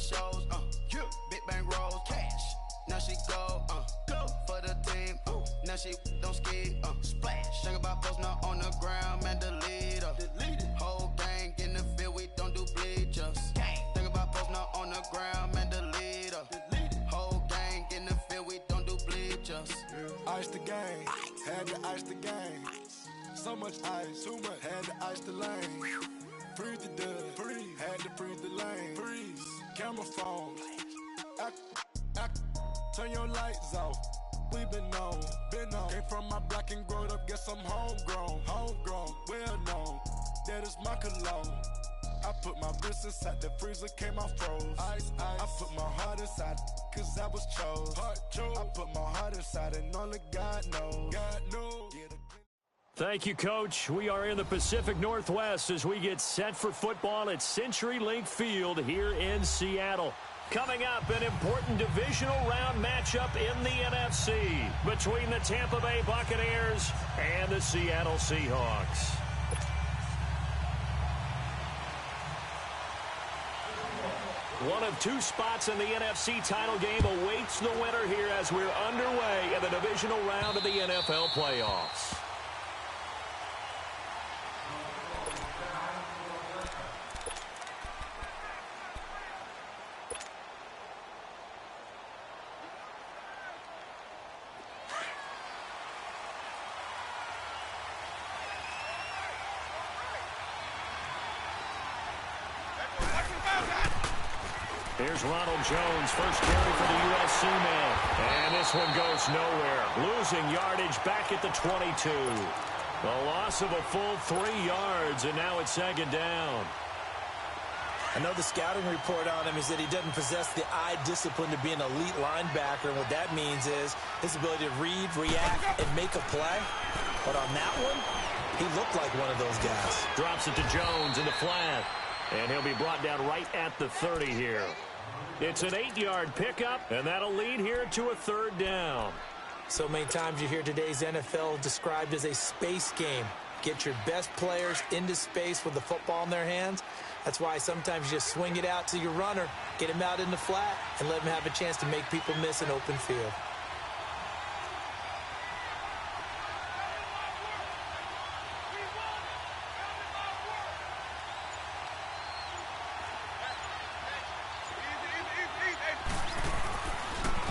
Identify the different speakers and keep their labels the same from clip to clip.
Speaker 1: shows, big bang rolls, cash. Now she go for the team, now she don't ski, splash. Think about posting up on the ground, man, delete her. Whole gang in the field, we don't do bleachers. Think about posting up on the ground, man, delete her. Whole gang in the field, we don't do bleachers.
Speaker 2: Ice the game, had to ice the game. So much ice, too much, had to ice the lane. Freeze the dub, freeze, had to freeze the lane. Freeze, camera phone, turn your lights off. We been on. Came from my block and growed up, guess I'm homegrown, well known. That is my cologne. I put my wrist inside the freezer, came out froze. Ice. I put my heart inside, cause I was chose. I put my heart inside and only God knows.
Speaker 3: Thank you, Coach. We are in the Pacific Northwest as we get set for football at CenturyLink Field here in Seattle. Coming up, an important divisional round matchup in the NFC between the Tampa Bay Buccaneers and the Seattle Seahawks. One of two spots in the NFC title game awaits the winner here as we're underway in the divisional round of the NFL playoffs. Here's Ronald Jones, first carry for the USC man. And this one goes nowhere. Losing yardage back at the 22. A loss of a full 3 yards, and now it's second down.
Speaker 4: I know the scouting report on him is that he doesn't possess the eye discipline to be an elite linebacker. And what that means is his ability to read, react, and make a play. But on that one, he looked like one of those guys.
Speaker 3: Drops it to Jones in the flat. And he'll be brought down right at the 30 here. It's an 8-yard pickup, and that'll lead here to a third down.
Speaker 4: So many times you hear today's NFL described as a space game. Get your best players into space with the football in their hands. That's why sometimes you just swing it out to your runner, get him out in the flat, and let him have a chance to make people miss an open field.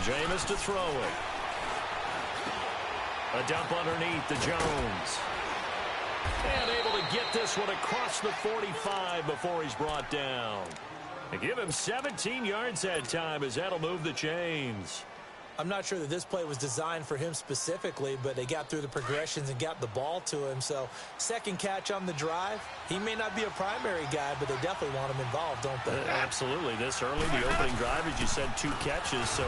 Speaker 3: Jameis to throw it. A dump underneath to Jones. And able to get this one across the 45 before he's brought down. And give him 17 yards that time as that'll move the chains.
Speaker 4: I'm not sure that this play was designed for him specifically, but they got through the progressions and got the ball to him. So second catch on the drive. He may not be a primary guy, but they definitely want him involved, don't they?
Speaker 3: Absolutely. This early, the opening drive, as you said, 2 catches. So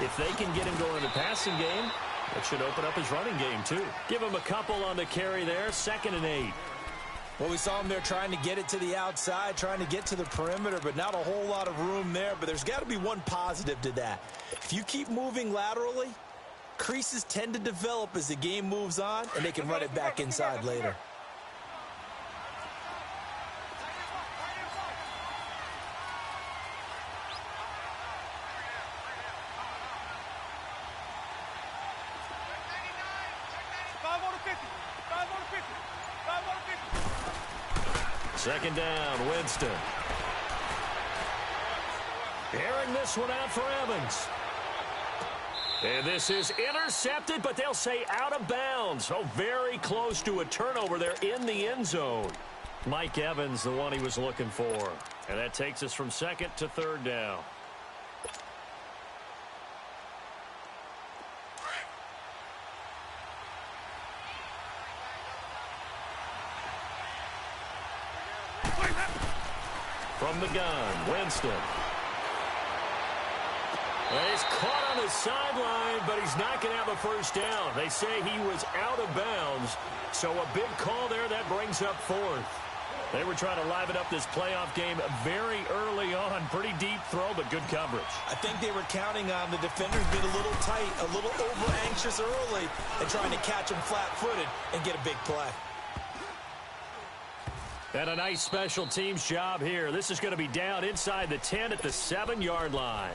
Speaker 3: if they can get him going in the passing game, that should open up his running game too. Give him a couple on the carry there, 2nd and 8.
Speaker 4: Well, we saw him there trying to get it to the outside, trying to get to the perimeter, but not a whole lot of room there. But there's got to be one positive to that. If you keep moving laterally, creases tend to develop as the game moves on, and they can run it back inside later.
Speaker 3: Second down, Winston. Airing this one out for Evans. And this is intercepted, but they'll say out of bounds. So very close to a turnover there in the end zone. Mike Evans, the one he was looking for. And that takes us from 2nd to 3rd down. From the gun, Winston. And he's caught on the sideline, but he's not going to have a first down. They say he was out of bounds, so a big call there. That brings up 4th. They were trying to liven up this playoff game very early on. Pretty deep throw, but good coverage.
Speaker 4: I think they were counting on the defenders being a little tight, a little over-anxious early, and trying to catch him flat-footed and get a big play.
Speaker 3: And a nice special teams job here. This is going to be down inside the 10 at the 7-yard line.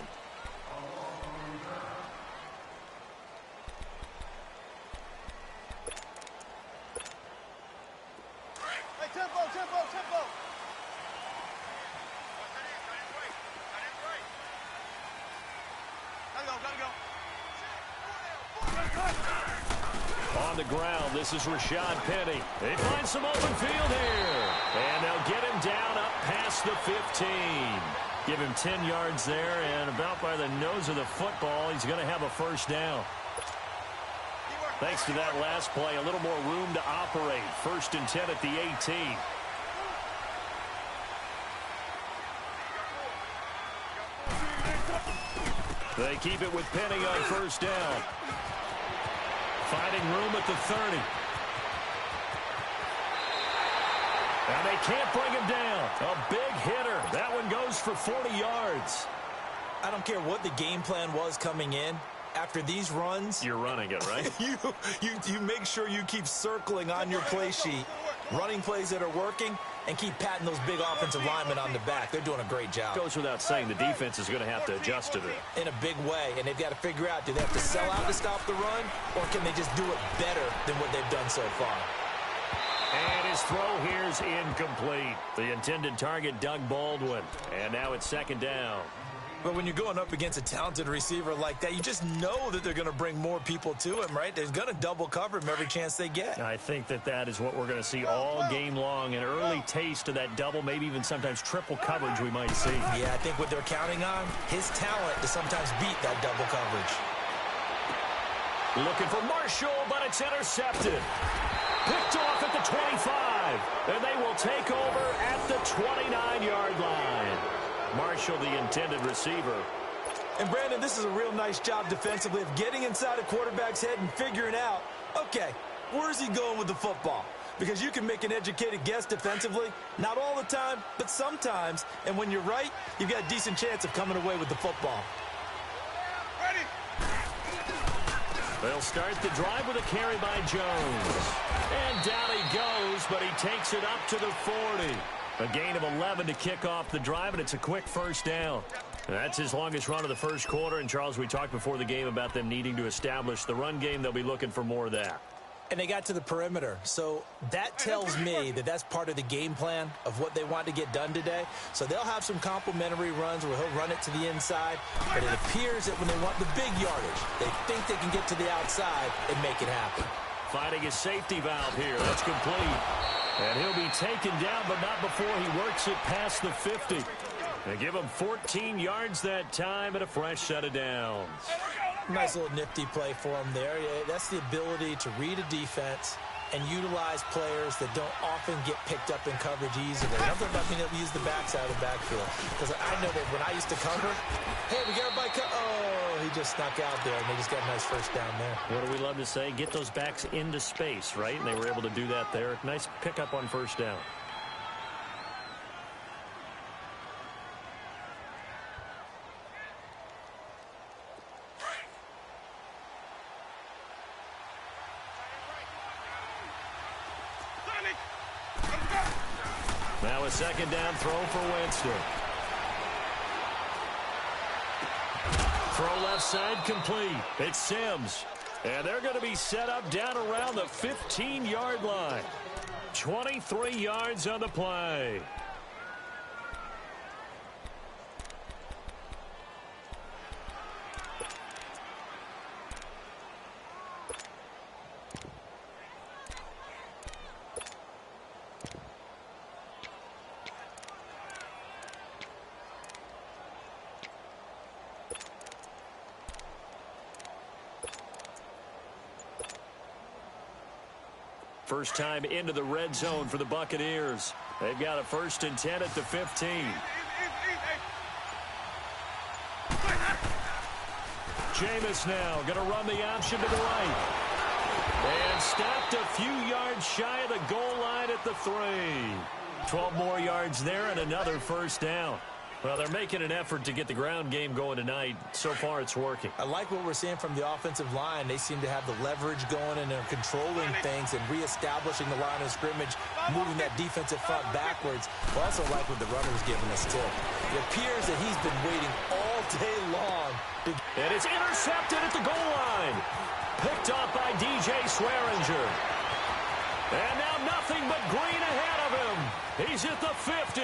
Speaker 5: Hey, tempo. Gotta go.
Speaker 3: On the ground, this is Rashad Penny. They find some open field here. And they'll get him down up past the 15. Give him 10 yards there, and about by the nose of the football, he's going to have a first down. Thanks to that last play, a little more room to operate. 1st and 10 at the 18. They keep it with Penny on first down. Finding room at the 30. And they can't bring him down. A big hitter. That one goes for 40 yards.
Speaker 4: I don't care what the game plan was coming in. After these runs,
Speaker 3: you're running it, right?
Speaker 4: you make sure you keep circling on your play sheet, running plays that are working, and keep patting those big offensive linemen on the back. They're doing a great job.
Speaker 3: Goes without saying, the defense is going to have to adjust to it.
Speaker 4: In a big way, and they've got to figure out, do they have to sell out to stop the run, or can they just do it better than what they've done so far?
Speaker 3: And his throw here's incomplete. The intended target, Doug Baldwin. And now it's 2nd down.
Speaker 4: But when you're going up against a talented receiver like that, you just know that they're going to bring more people to him, right? They're going to double cover him every chance they get.
Speaker 3: I think that is what we're going to see all game long. An early taste of that double, maybe even sometimes triple coverage we might see.
Speaker 4: Yeah, I think what they're counting on, his talent to sometimes beat that double coverage.
Speaker 3: Looking for Marshall, but it's intercepted. Picked off at the 25. And they will take over at the 29-yard line. Marshall, the intended receiver.
Speaker 4: And, Brandon, this is a real nice job defensively of getting inside a quarterback's head and figuring out, okay, where's he going with the football? Because you can make an educated guess defensively, not all the time, but sometimes. And when you're right, you've got a decent chance of coming away with the football.
Speaker 5: Ready.
Speaker 3: They'll start the drive with a carry by Jones. And down he goes, but he takes it up to the 40. A gain of 11 to kick off the drive, and it's a quick first down. That's his longest run of the first quarter. And, Charles, we talked before the game about them needing to establish the run game. They'll be looking for more of that.
Speaker 4: And they got to the perimeter. So that tells me that that's part of the game plan of what they want to get done today. So they'll have some complimentary runs where he'll run it to the inside. But it appears that when they want the big yardage, they think they can get to the outside and make it happen.
Speaker 3: Finding his safety valve here. That's complete. And he'll be taken down, but not before he works it past the 50. They give him 14 yards that time and a fresh set of downs.
Speaker 4: Nice little nifty play for him there. That's the ability to read a defense and utilize players that don't often get picked up in coverage easily. I'm talking about being able to use the backside of the backfield. Because I know that when I used to cover, hey, we got everybody oh, he just snuck out there, and they just got a nice first down there.
Speaker 3: What do we love to say? Get those backs into space, right? And they were able to do that there. Nice pickup on first down. Now a 2nd down throw for Winston. Throw left side complete. It's Sims. And they're going to be set up down around the 15-yard line. 23 yards on the play. First time into the red zone for the Buccaneers. They've got a 1st and 10 at the 15. Jameis now going to run the option to the right. And stopped a few yards shy of the goal line at the 3. 12 more yards there and another first down. Well, they're making an effort to get the ground game going tonight. So far, it's working.
Speaker 4: I like what we're seeing from the offensive line. They seem to have the leverage going, and they're controlling things and reestablishing the line of scrimmage, moving that defensive front backwards. I also like what the runner's giving us, too. It appears that he's been waiting all day long.
Speaker 3: And it's intercepted at the goal line. Picked off by DJ Swearinger. And now nothing but green ahead of him. He's at the 50.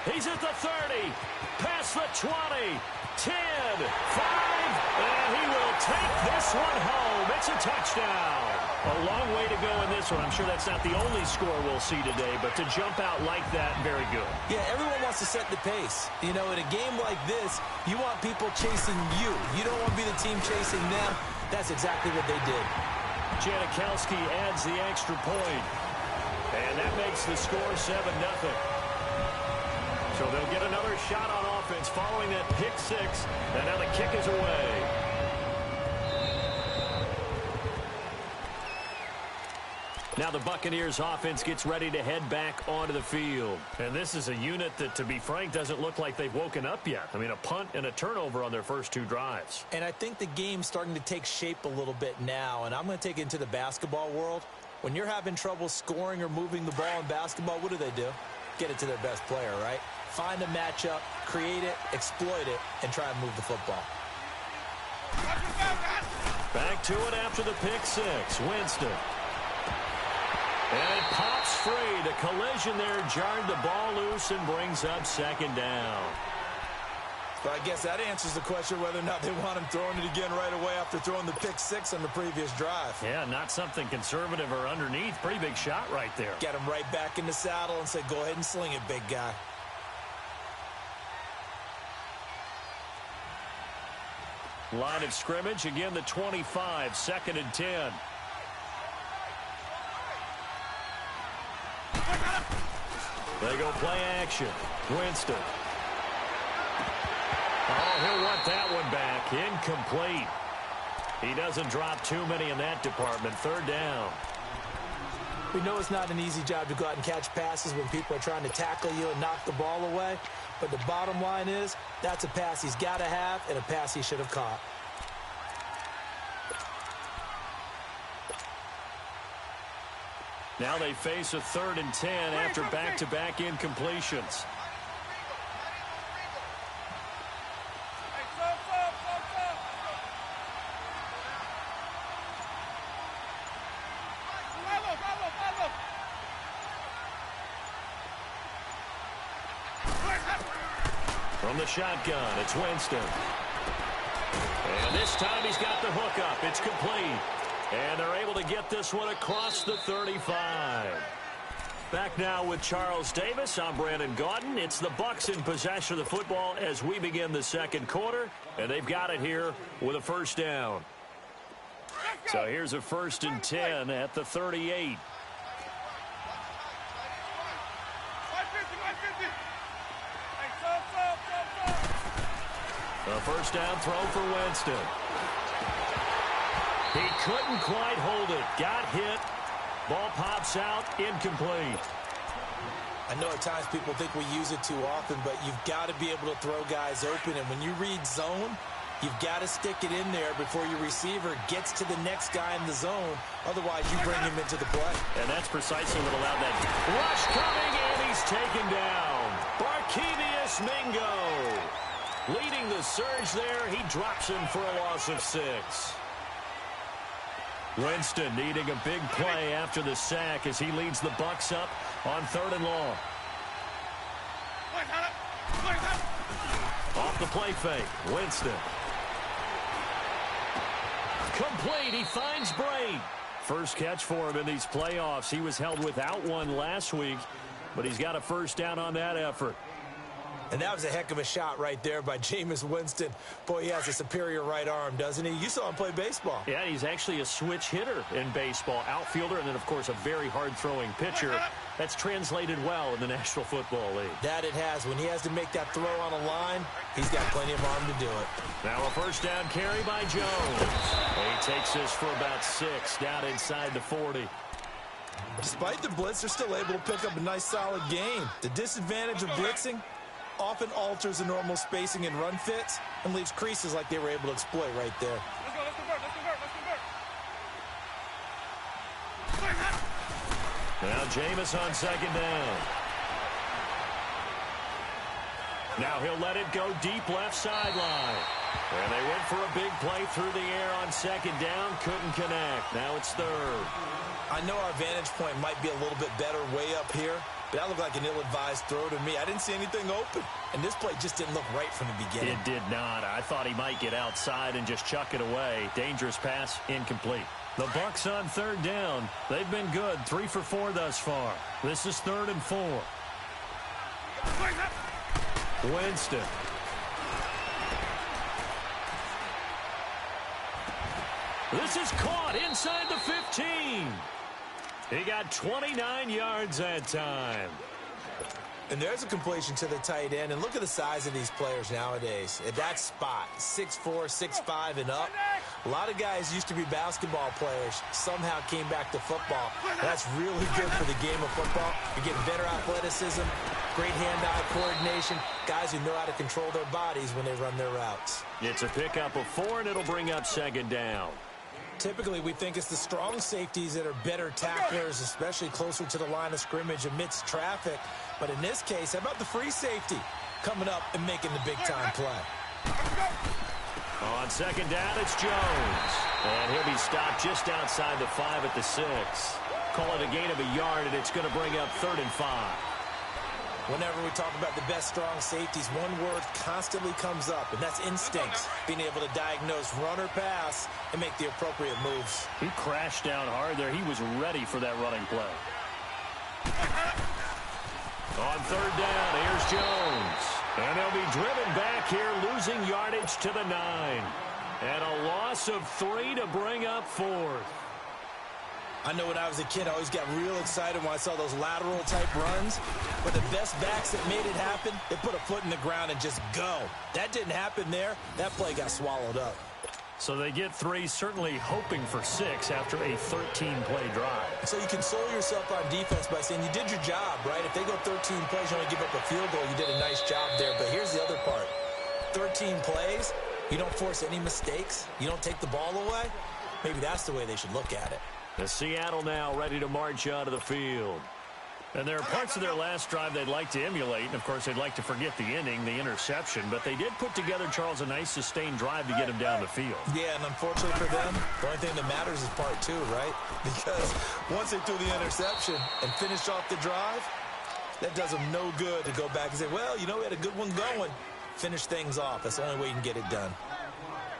Speaker 3: He's at the 30, past the 20, 10, 5, and he will take this one home. It's a touchdown. A long way to go in this one. I'm sure that's not the only score we'll see today, but to jump out like that, very good.
Speaker 4: Yeah, everyone wants to set the pace. You know, in a game like this, you want people chasing you. You don't want to be the team chasing them. That's exactly what they did.
Speaker 3: Janikowski adds the extra point, and that makes the score 7-0. So they'll get another shot on offense following that pick six. And now the kick is away. Now the Buccaneers offense gets ready to head back onto the field. And this is a unit that, to be frank, doesn't look like they've woken up yet. I mean, a punt and a turnover on their first two drives.
Speaker 4: And I think the game's starting to take shape a little bit now. And I'm going to take it into the basketball world. When you're having trouble scoring or moving the ball in basketball, what do? Get it to their best player, right? Find a matchup, create it, exploit it, and try and move the football.
Speaker 3: Back to it after the pick six. Winston. And it pops free. The collision there jarred the ball loose and brings up second down.
Speaker 4: But I guess that answers the question whether or not they want him throwing it again right away after throwing the pick six on the previous drive.
Speaker 3: Yeah, not something conservative or underneath. Pretty big shot right there.
Speaker 4: Get him right back in the saddle and say, go ahead and sling it, big guy.
Speaker 3: Line of scrimmage, again the 25, 2nd and 10. They go play action. Winston. Oh, he'll want that one back. Incomplete. He doesn't drop too many in that department. 3rd down.
Speaker 4: We know it's not an easy job to go out and catch passes when people are trying to tackle you and knock the ball away. But the bottom line is, that's a pass he's got to have and a pass he should have caught.
Speaker 3: Now they face a 3rd and 10 after back-to-back incompletions. From the shotgun, it's Winston. And this time he's got the hook up. It's complete. And they're able to get this one across the 35. Back now with Charles Davis. I'm Brandon Gaudin. It's the Bucs in possession of the football as we begin the second quarter. And they've got it here with a first down. So here's a 1st and 10 at the 38. A first down throw for Winston. He couldn't quite hold it. Got hit. Ball pops out. Incomplete.
Speaker 4: I know at times people think we use it too often, but you've got to be able to throw guys open. And when you read zone, you've got to stick it in there before your receiver gets to the next guy in the zone. Otherwise, you bring him into the play.
Speaker 3: And that's precisely what allowed that rush coming, and he's taken down. Barkevius Mingo leading the surge there. He drops him for a loss of 6. Winston needing a big play after the sack as he leads the Bucs up on 3rd and long. Off the play fake, Winston. Complete, he finds Braid. First catch for him in these playoffs. He was held without one last week, but he's got a first down on that effort.
Speaker 4: And that was a heck of a shot right there by Jameis Winston. Boy, he has a superior right arm, doesn't he? You saw him play baseball.
Speaker 3: Yeah, he's actually a switch hitter in baseball. Outfielder, and then, of course, a very hard-throwing pitcher. That's translated well in the National Football League.
Speaker 4: That it has. When he has to make that throw on a line, he's got plenty of arm to do it.
Speaker 3: Now a first down carry by Jones. He takes this for about 6 down inside the 40.
Speaker 4: Despite the blitz, they're still able to pick up a nice, solid gain. The disadvantage of blitzing, often alters the normal spacing and run fits and leaves creases like they were able to exploit right there.
Speaker 5: Let's go, let's convert, let's convert, let's convert.
Speaker 3: Now Jameis on second down. Now he'll let it go deep left sideline. And they went for a big play through the air on second down. Couldn't connect. Now it's third.
Speaker 4: I know our vantage point might be a little bit better way up here, but that looked like an ill-advised throw to me. I didn't see anything open, and this play just didn't look right from the beginning.
Speaker 3: It did not. I thought he might get outside and just chuck it away. Dangerous pass, incomplete. The Bucs on third down. They've been good, 3 for 4 thus far. This is 3rd and 4. Winston. This is caught inside the 15. He got 29 yards that time.
Speaker 4: And there's a completion to the tight end. And look at the size of these players nowadays. At that spot, 6'4", 6'5", and up. A lot of guys used to be basketball players, somehow came back to football. That's really good for the game of football. You're getting better athleticism, great hand-eye coordination, guys who know how to control their bodies when they run their routes.
Speaker 3: It's a pickup of 4, and it'll bring up second down.
Speaker 4: Typically, we think it's the strong safeties that are better tacklers, especially closer to the line of scrimmage amidst traffic. But in this case, how about the free safety coming up and making the big-time play?
Speaker 3: On second down, it's Jones. And he'll be stopped just outside the 5 at the 6. Call it a gain of a yard, and it's going to bring up 3rd and 5.
Speaker 4: Whenever we talk about the best strong safeties, one word constantly comes up, and that's instincts. Being able to diagnose run or pass and make the appropriate moves.
Speaker 3: He crashed down hard there. He was ready for that running play. On third down, here's Jones. And they'll be driven back here, losing yardage to the 9. And a loss of 3 to bring up 4th.
Speaker 4: I know when I was a kid, I always got real excited when I saw those lateral-type runs. But the best backs that made it happen, they put a foot in the ground and just go. That didn't happen there. That play got swallowed up.
Speaker 3: So they get 3, certainly hoping for 6 after a 13-play drive.
Speaker 4: So you console yourself on defense by saying you did your job, right? If they go 13 plays, you only give up a field goal, you did a nice job there. But here's the other part. 13 plays, you don't force any mistakes, you don't take the ball away. Maybe that's the way they should look at it.
Speaker 3: The Seattle now ready to march out of the field. And there are parts of their last drive they'd like to emulate. And, of course, they'd like to forget the inning, the interception. But they did put together, Charles, a nice sustained drive to get him down the field.
Speaker 4: Yeah, and unfortunately for them, the only thing that matters is part 2, right? Because once they threw the interception and finished off the drive, that does them no good to go back and say, well, you know, we had a good one going. Finish things off. That's the only way you can get it done.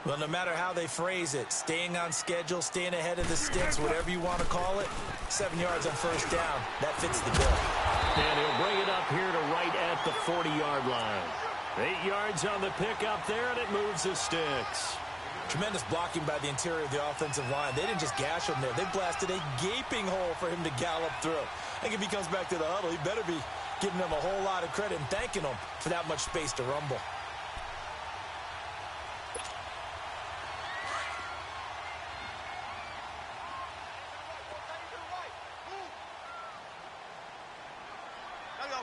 Speaker 4: Well, no matter how they phrase it, staying on schedule, staying ahead of the sticks, whatever you want to call it, 7 yards on first down, that fits the bill.
Speaker 3: And he'll bring it up here to right at the 40-yard line. 8 yards on the pickup there, and it moves the sticks.
Speaker 4: Tremendous blocking by the interior of the offensive line. They didn't just gash him there. They blasted a gaping hole for him to gallop through. I think if he comes back to the huddle, he better be giving them a whole lot of credit and thanking them for that much space to rumble.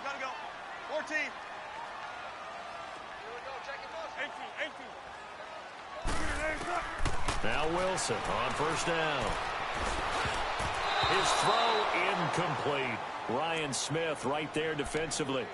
Speaker 5: Gotta go. 14. Here we go. Check it. 18.
Speaker 3: Now Wilson on first down. His throw incomplete. Ryan Smith right there defensively.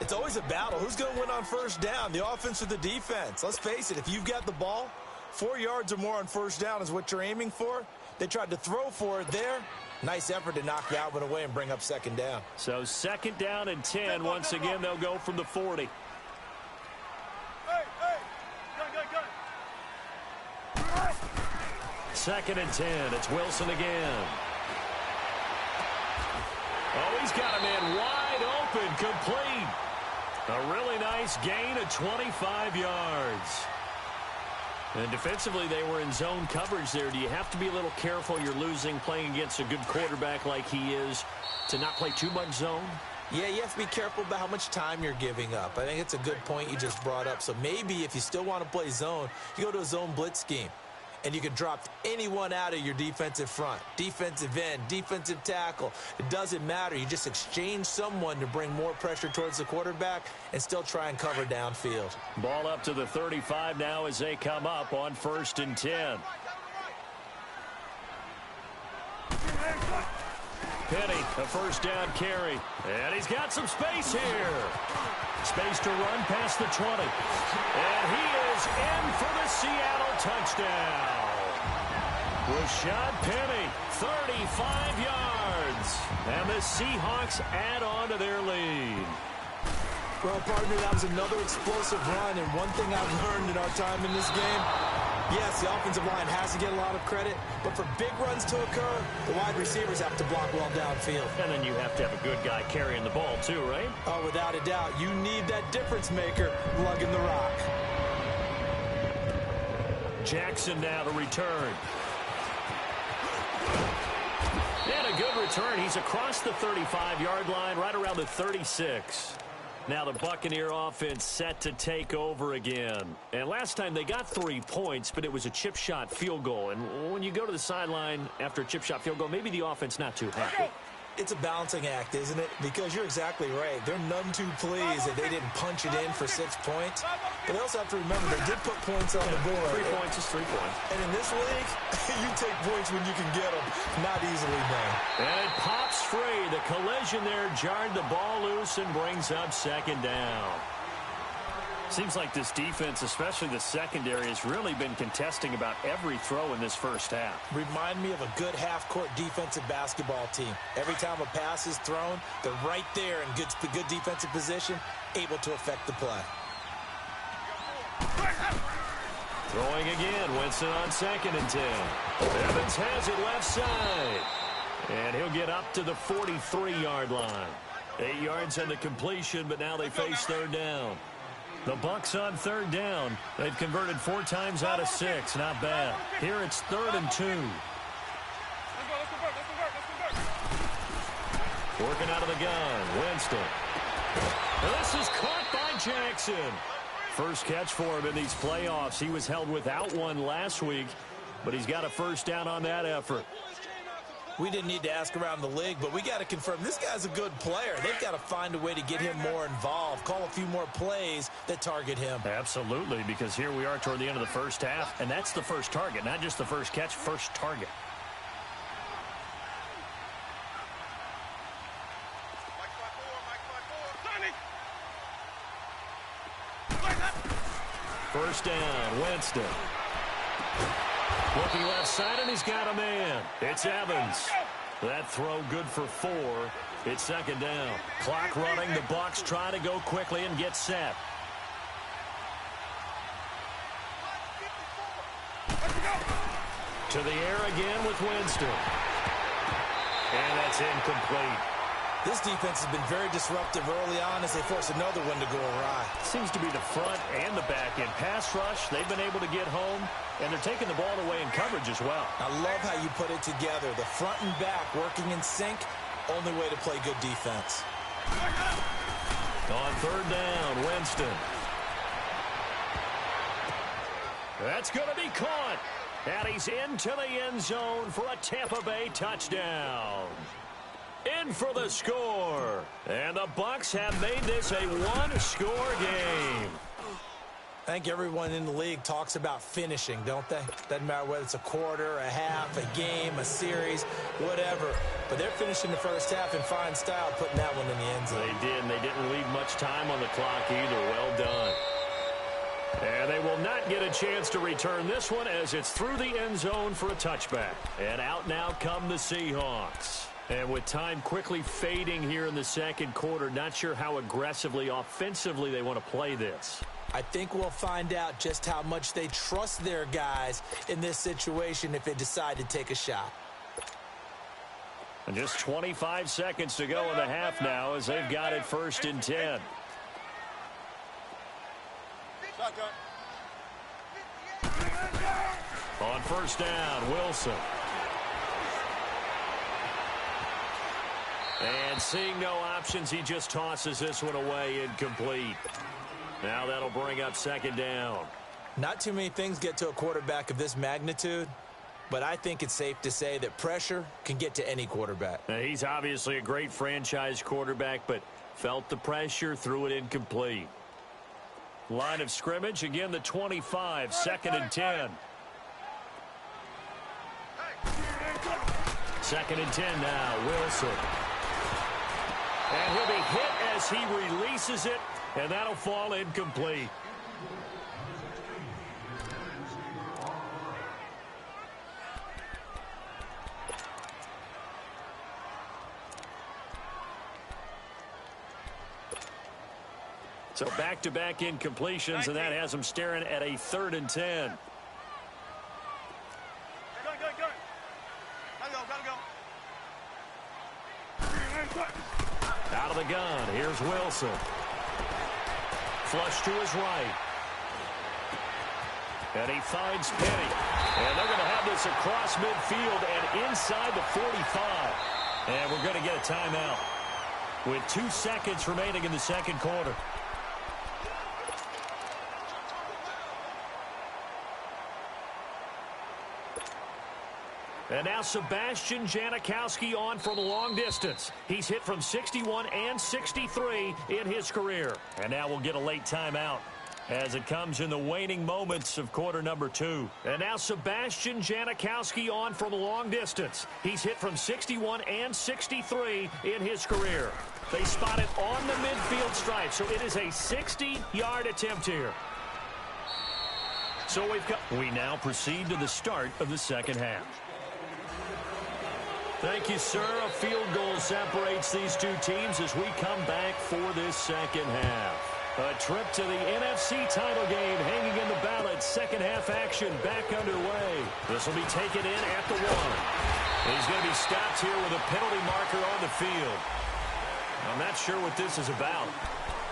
Speaker 4: It's always a battle. Who's going to win on first down, the offense or the defense? Let's face it, if you've got the ball, 4 yards or more on first down is what you're aiming for. They tried to throw for it there. Nice effort to knock that one away and bring up second down.
Speaker 3: So second down and 10. Once again, they'll go from the 40. Second and 10. It's Wilson again. Oh, he's got a man wide open, complete. A really nice gain of 25 yards. And defensively, they were in zone coverage there. Do you have to be a little careful? You're losing, playing against a good quarterback like he is, to not play too much zone?
Speaker 4: Yeah, you have to be careful about how much time you're giving up. I think it's a good point you just brought up. So maybe if you still want to play zone, you go to a zone blitz scheme. and you can drop anyone out of your defensive front. Defensive end, defensive tackle. It doesn't matter. You just exchange someone to bring more pressure towards the quarterback and still try and cover downfield.
Speaker 3: Ball up to the 35 now as they come up on 1st and 10. Penny, a first down carry. And he's got some space here. Space to run past the 20. And he is in for the Seattle touchdown. Rashad Penny, 35 yards. And the Seahawks add on to their lead.
Speaker 4: Well, partner, that was another explosive run. And one thing I've learned in our time in this game, yes, the offensive line has to get a lot of credit, but for big runs to occur, the wide receivers have to block well downfield.
Speaker 3: And then you have to have a good guy carrying the ball too, right?
Speaker 4: Oh, without a doubt. You need that difference maker lugging the rock.
Speaker 3: Jackson now to return. And a good return. He's across the 35-yard line, right around the 36. Now the Buccaneer offense set to take over again. And last time they got 3 points, but it was a chip shot field goal. And when you go to the sideline after a chip shot field goal, maybe the offense not too happy.
Speaker 4: It's a balancing act, isn't it? Because you're exactly right. They're none too pleased that they didn't punch it in for 6 points. But they also have to remember they did put points on the board.
Speaker 3: 3 points is 3 points.
Speaker 4: And in this league, you take points when you can get them. Not easily done.
Speaker 3: And it pops free. The collision there jarred the ball loose and brings up 2nd down. Seems like this defense, especially the secondary, has really been contesting about every throw in this first half.
Speaker 4: Remind me of a good half-court defensive basketball team. Every time a pass is thrown, they're right there in good defensive position, able to affect the play.
Speaker 3: Throwing again, Winston on 2nd and 10. Evans has it left side. And he'll get up to the 43-yard line. 8 yards on the completion, but now they face 3rd down. The Bucs on 3rd down. They've converted 4 times out of 6. Not bad. Here it's 3rd and 2. Working out of the gun. Winston. This is caught by Jackson. First catch for him in these playoffs. He was held without one last week, but he's got a first down on that effort.
Speaker 4: We didn't need to ask around the league, but we got to confirm this guy's a good player. They've got to find a way to get him more involved, call a few more plays that target him.
Speaker 3: Absolutely, because here we are toward the end of the first half, and that's the first target, not just the first catch, first target. First down, Winston. Looking left side, and he's got a man. It's Evans. That throw good for 4. It's 2nd down. Clock running. The Bucs try to go quickly and get set. To the air again with Winston. And that's incomplete.
Speaker 4: This defense has been very disruptive early on as they force another one to go awry.
Speaker 3: Seems to be the front and the back end. Pass rush, they've been able to get home, and they're taking the ball away in coverage as well.
Speaker 4: I love how you put it together. The front and back working in sync, only way to play good defense.
Speaker 3: On 3rd down, Winston. That's going to be caught. And he's into the end zone for a Tampa Bay touchdown. In for the score. And the Bucs have made this a one-score game.
Speaker 4: I think everyone in the league talks about finishing, don't they? Doesn't matter whether it's a quarter, a half, a game, a series, whatever. But they're finishing the first half in fine style, putting that one in the end zone.
Speaker 3: They did, and they didn't leave much time on the clock either. Well done. And they will not get a chance to return this one as it's through the end zone for a touchback. And out now come the Seahawks. And with time quickly fading here in the second quarter, not sure how aggressively, offensively they want to play this.
Speaker 4: I think we'll find out just how much they trust their guys in this situation if they decide to take a shot.
Speaker 3: And just 25 seconds to go in the half now as they've got it 1st and 10. On 1st down, Wilson. And seeing no options, he just tosses this one away incomplete. Now that'll bring up 2nd down.
Speaker 4: Not too many things get to a quarterback of this magnitude, but I think it's safe to say that pressure can get to any quarterback.
Speaker 3: He's obviously a great franchise quarterback, but felt the pressure, threw it incomplete. Line of scrimmage, again the 25, 2nd and 10. 2nd and 10 now, Wilson. And he'll be hit as he releases it, and that'll fall incomplete. So back-to-back incompletions, and that has him staring at a 3rd and 10. Out of the gun, here's Wilson. Flush to his right. And he finds Penny. And they're going to have this across midfield and inside the 45. And we're going to get a timeout with 2 seconds remaining in the second quarter. And now Sebastian Janikowski on from a long distance. He's hit from 61 and 63 in his career. And now we'll get a late timeout as it comes in the waning moments of quarter number 2. And now Sebastian Janikowski on from a long distance. He's hit from 61 and 63 in his career. They spot it on the midfield stripe, so it is a 60-yard attempt here. So we now proceed to the start of the second half. Thank you, sir. A field goal separates these two teams as we come back for this second half. A trip to the NFC title game hanging in the balance. Second half action back underway. This will be taken in at the 1. He's going to be stopped here with a penalty marker on the field. I'm not sure what this is about.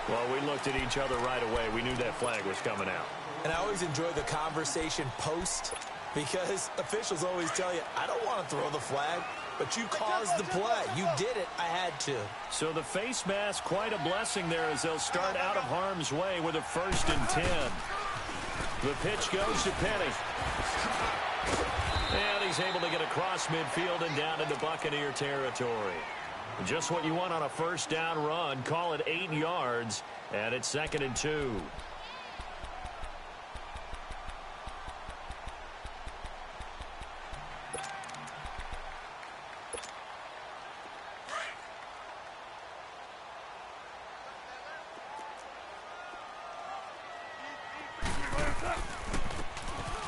Speaker 3: Well, we looked at each other right away. We knew that flag was coming out.
Speaker 4: And I always enjoy the conversation post because officials always tell you, I don't want to throw the flag. But you caused the play. You did it. I had to. So the face mask, quite a blessing there as they'll start out of harm's way with a 1st and 10. The pitch goes to Penny. And he's able to get across midfield and down into Buccaneer territory. Just what you want on a first down run. Call it 8 yards. And it's 2nd and 2.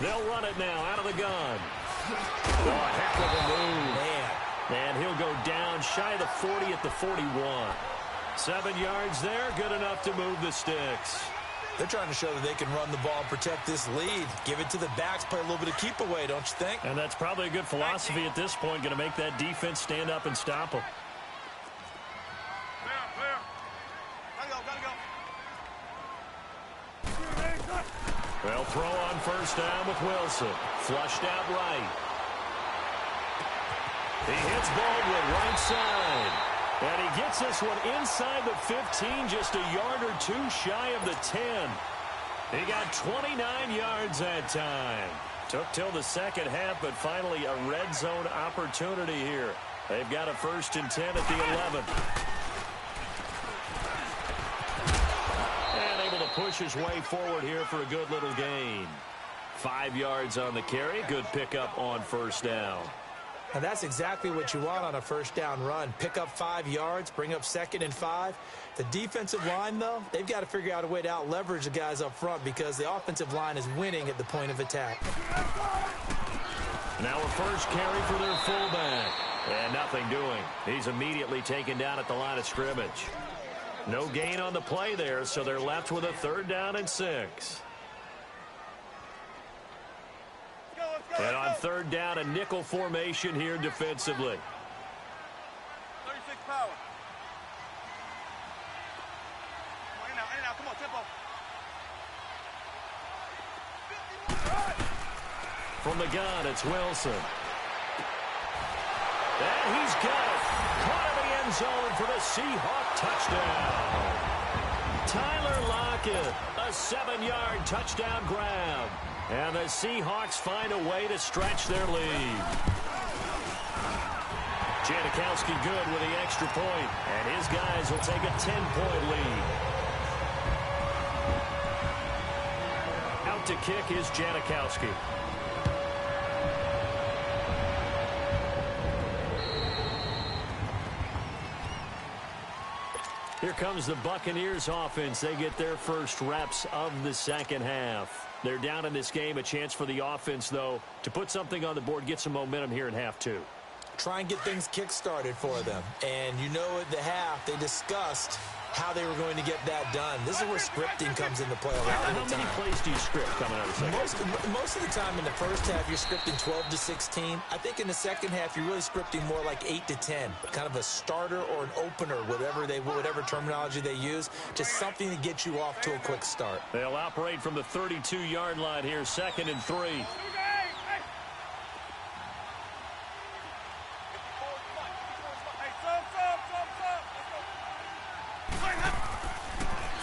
Speaker 4: They'll run it now out of the gun. Oh, a heck of a move. Man. And he'll go down shy of the 40 at the 41. 7 yards there, good enough to move the sticks. They're trying to show that they can run the ball and protect this lead. Give it to the backs, play a little bit of keep away, don't you think? And that's probably a good philosophy at this point, going to make that defense stand up and stop them. They'll throw on first down with Wilson. Flushed out right. He hits Baldwin right side. And he gets this one inside the 15, just a yard or 2 shy of the 10. He got 29 yards that time. Took till the second half, but finally a red zone opportunity here. They've got a 1st and 10 at the 11. Push his way forward here for a good little gain. 5 yards on the carry. Good pickup on first down. And that's exactly what you want on a first down run. Pick up 5 yards, bring up 2nd and 5. The defensive line, though, they've got to figure out a way to out-leverage the guys up front because the offensive line is winning at the point of attack. Now a first carry for their fullback. And nothing doing. He's immediately taken down at the line of scrimmage. No gain on the play there, so they're left with a 3rd down and 6. And on 3rd down, a nickel formation here defensively.
Speaker 5: 36 power. In now, come on, tempo.
Speaker 3: From the gun, it's Wilson. And he's got it. Caught in the end zone for the Seahawk touchdown. Tyler Lockett, a 7-yard touchdown grab. And the Seahawks find a way to stretch their lead. Janikowski good with the extra point, and his guys will take a 10-point lead. Out to kick is Janikowski. Here comes the Buccaneers offense. They get their first reps of the second half. They're down in this game. A chance for the offense, though, to put something on the board, get some momentum here in half two.
Speaker 4: Try and get things kick-started for them. And you know at the half, they discussed how they were going to get that done. This is where scripting comes into play a lot of the time.
Speaker 3: How many plays do you script coming out of the second half?
Speaker 4: Most of the time in the first half, you're scripting 12 to 16. I think in the second half, you're really scripting more like 8 to 10. Kind of a starter or an opener, whatever terminology they use. Just something to get you off to a quick start.
Speaker 3: They'll operate from the 32-yard line here, 2nd and 3.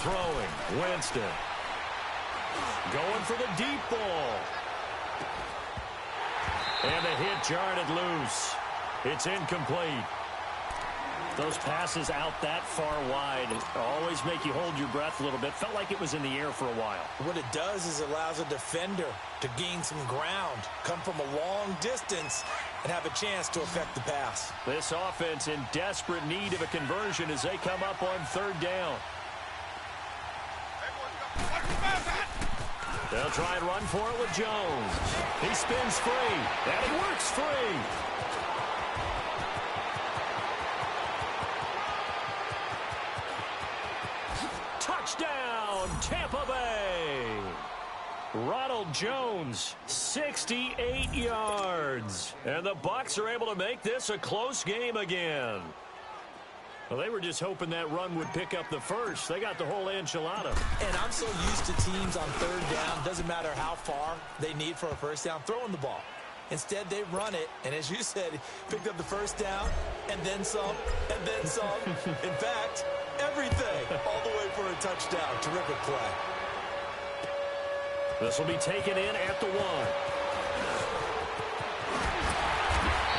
Speaker 3: Throwing, Winston. Going for the deep ball. And the hit jarred loose. It's incomplete. Those passes out that far wide always make you hold your breath a little bit. Felt like it was in the air for a while.
Speaker 4: What it does is it allows a defender to gain some ground, come from a long distance, and have a chance to affect the pass.
Speaker 3: This offense in desperate need of a conversion as they come up on 3rd down. They'll try and run for it with Jones. He spins free, and he works free. Touchdown, Tampa Bay. Ronald Jones, 68 yards. And the Bucs are able to make this a close game again. Well, they were just hoping that run would pick up the first. They got the whole enchilada.
Speaker 4: And I'm so used to teams on 3rd down, doesn't matter how far they need for a first down, throwing the ball. Instead, they run it, and as you said, picked up the first down, and then some, and then some. In fact, everything, all the way for a touchdown. Terrific play.
Speaker 3: This will be taken in at the 1.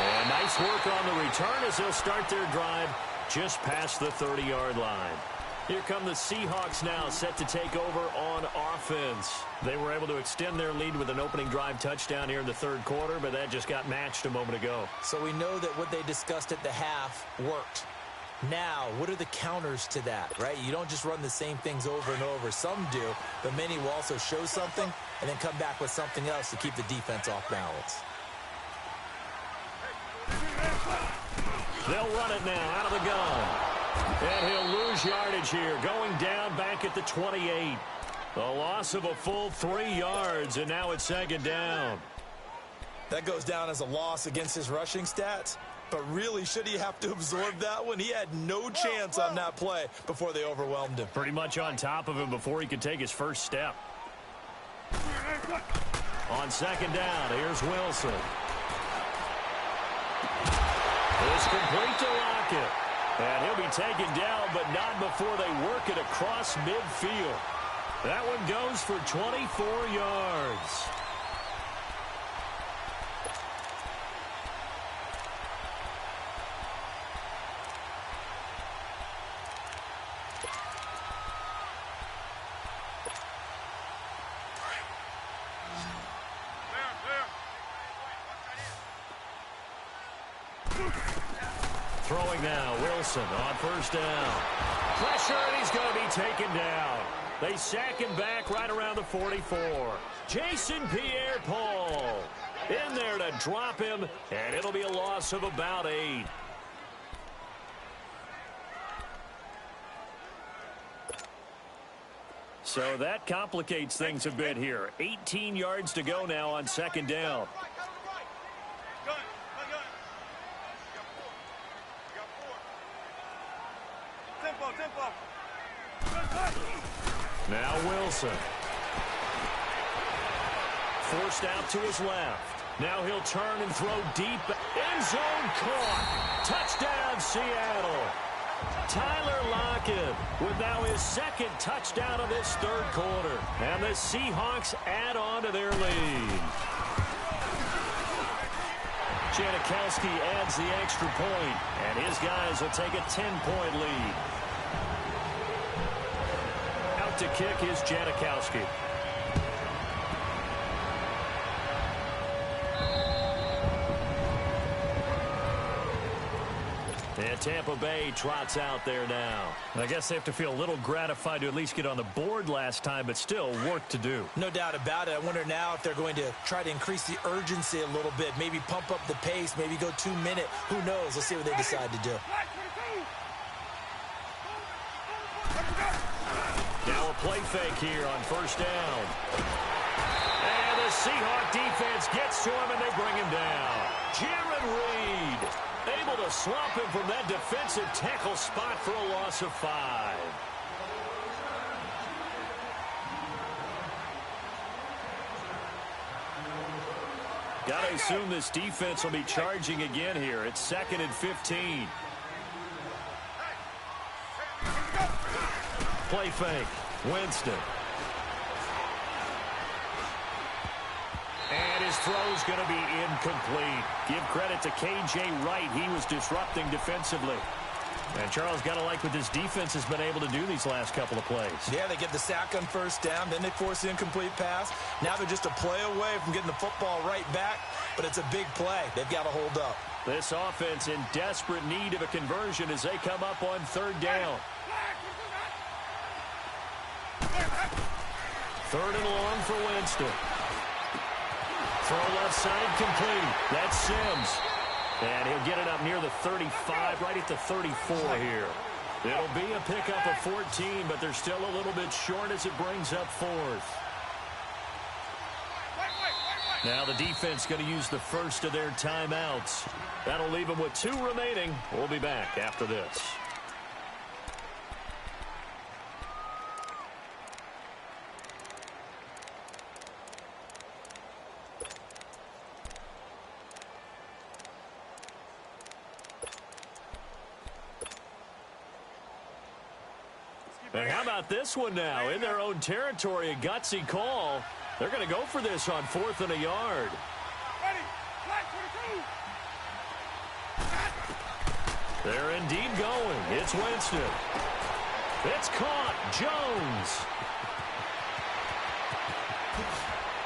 Speaker 3: And nice work on the return as they'll start their drive just past the 30-yard line. Here come the Seahawks now, set to take over on offense. They were able to extend their lead with an opening drive touchdown here in the 3rd quarter, but that just got matched a moment ago.
Speaker 4: So we know that what they discussed at the half worked. Now, what are the counters to that, right? You don't just run the same things over and over. Some do, but many will also show something and then come back with something else to keep the defense off balance.
Speaker 3: They'll run it now out of the gun. And he'll lose yardage here, going down back at the 28. A loss of a full 3 yards, and now it's 2nd down.
Speaker 4: That goes down as a loss against his rushing stats. But really, should he have to absorb that one? He had no chance on that play before they overwhelmed him.
Speaker 3: Pretty much on top of him before he could take his first step. On 2nd down, here's Wilson. It's complete to Lockett. And he'll be taken down, but not before they work it across midfield. That one goes for 24 yards. Throwing now, Wilson on 1st down. Pressure, and he's going to be taken down. They sack him back right around the 44. Jason Pierre-Paul in there to drop him, and it'll be a loss of about 8. So that complicates things a bit here. 18 yards to go now on 2nd down. Now Wilson. Forced out to his left. Now he'll turn and throw deep. End zone caught. Touchdown, Seattle. Tyler Lockett with now his second touchdown of this third quarter. And the Seahawks add on to their lead. Janikowski adds the extra point, and his guys will take a 10-point lead. Out to kick is Janikowski. And Tampa Bay trots out there now.
Speaker 6: I guess they have to feel a little gratified to at least get on the board last time, but still work to do.
Speaker 4: No doubt about it. I wonder now if they're going to try to increase the urgency a little bit, maybe pump up the pace, maybe go 2-minute. Who knows? Let's see what they decide to do.
Speaker 3: Now a play fake here on first down. And the Seahawk defense gets to him, and they bring him down. Jaron Reed able to swamp him from that defensive tackle spot for a loss of 5. Got to assume this defense will be charging again here. It's 2nd and 15. Play fake. Winston. And his throw's going to be incomplete. Give credit to K.J. Wright. He was disrupting defensively. And Charles, got to like what this defense has been able to do these last couple of plays.
Speaker 4: Yeah, they get the sack on first down, then they force the incomplete pass. Now they're just a play away from getting the football right back, but it's a big play. They've got to hold up.
Speaker 3: This offense in desperate need of a conversion as they come up on third down. 3rd and long for Winston. Throw left side complete. That's Sims. And he'll get it up near the 35, right at the 34 here. It'll be a pickup of 14, but they're still a little bit short as it brings up 4th. Now the defense going to use the first of their timeouts. That'll leave them with 2 remaining. We'll be back after this. And how about this one now? In their own territory, a gutsy call. They're going to go for this on 4th and a yard. They're indeed going. It's Winston. It's caught. Jones.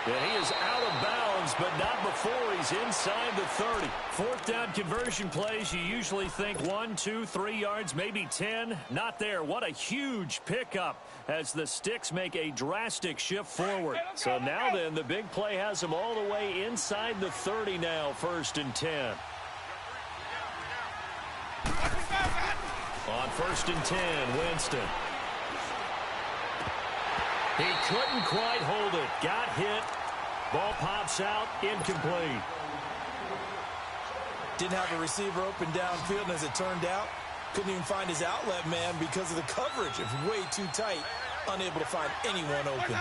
Speaker 3: And he is out of bounds, but not before he's inside the 30. 4th down conversion plays, you usually think 1, 2, 3 yards, maybe 10. Not there. What a huge pickup as the Sticks make a drastic shift forward. So now then, the big play has them all the way inside the 30 now, 1st and 10. On 1st and 10, Winston. He couldn't quite hold it. Got hit. Ball pops out. Incomplete.
Speaker 4: Didn't have a receiver open downfield, and as it turned out, couldn't even find his outlet man because of the coverage. It was way too tight. Unable to find anyone open.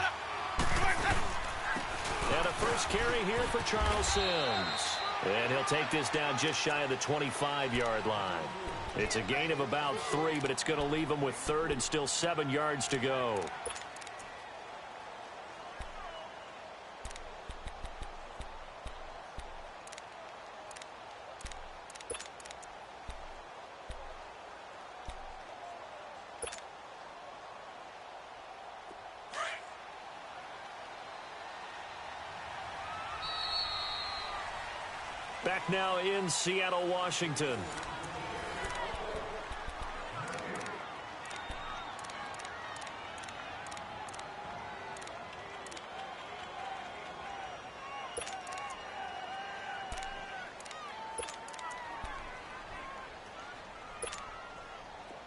Speaker 3: And a first carry here for Charles Sims. And he'll take this down just shy of the 25-yard line. It's a gain of about 3, but it's going to leave him with 3rd and still 7 yards to go. Back now in Seattle, Washington.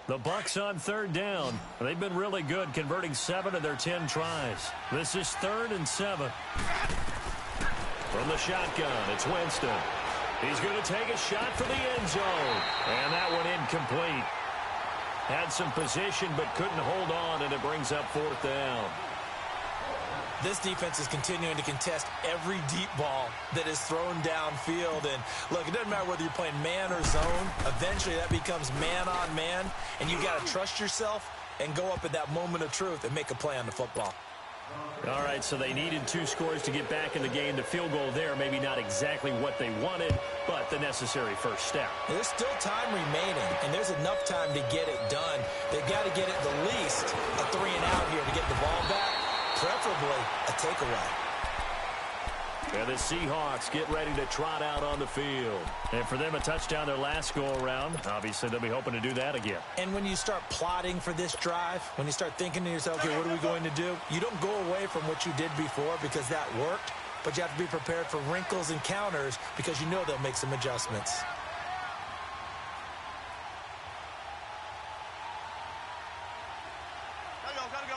Speaker 3: The Bucks on 3rd down. They've been really good, converting 7 of their 10 tries. This is 3rd and 7. From the shotgun, it's Winston. He's going to take a shot for the end zone. And that one incomplete. Had some position but couldn't hold on, and it brings up 4th down.
Speaker 4: This defense is continuing to contest every deep ball that is thrown downfield. And, look, it doesn't matter whether you're playing man or zone. Eventually, that becomes man-on-man, and you got to trust yourself and go up at that moment of truth and make a play on the football.
Speaker 3: All right, so they needed 2 scores to get back in the game. The field goal there, maybe not exactly what they wanted, but the necessary first step.
Speaker 4: There's still time remaining, and there's enough time to get it done. They've got to get at the least a 3-and-out here to get the ball back, preferably a takeaway.
Speaker 3: And the Seahawks get ready to trot out on the field. And for them, a touchdown their last go-around. Obviously, they'll be hoping to do that again.
Speaker 4: And when you start plotting for this drive, when you start thinking to yourself, okay, what are we going to do? You don't go away from what you did before because that worked, but you have to be prepared for wrinkles and counters because you know they'll make some adjustments.
Speaker 5: Gotta go.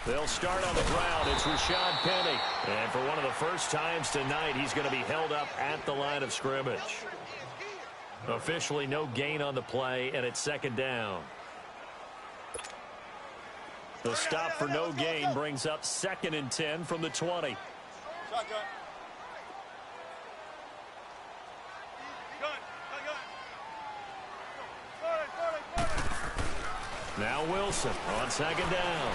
Speaker 3: They'll start on the ground. It's Rashad Penny. And for one of the first times tonight, he's going to be held up at the line of scrimmage. Officially no gain on the play, and it's 2nd down. The stop for no gain brings up 2nd and 10 from the 20.
Speaker 5: Shotgun.
Speaker 3: Now Wilson on 2nd down.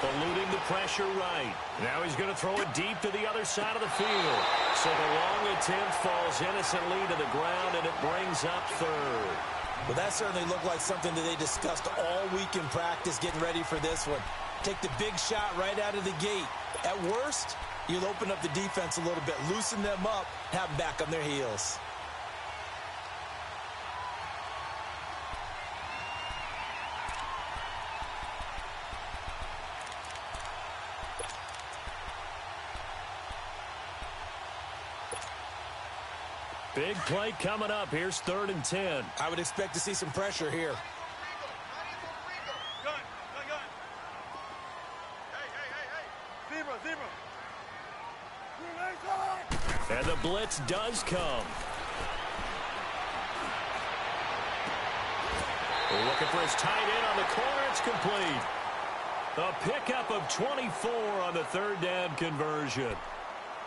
Speaker 3: Eluding the pressure right. Now he's going to throw it deep to the other side of the field. So the long attempt falls innocently to the ground, and it brings up 3rd.
Speaker 4: Well, that certainly looked like something that they discussed all week in practice, getting ready for this one. Take the big shot right out of the gate. At worst, you'll open up the defense a little bit, loosen them up, have them back on their heels.
Speaker 3: Big play coming up. Here's 3rd and 10.
Speaker 4: I would expect to see some pressure here.
Speaker 5: Gun. Hey. Zebra.
Speaker 3: And the blitz does come. Looking for his tight end on the corner. It's complete. A pickup of 24 on the 3rd down conversion.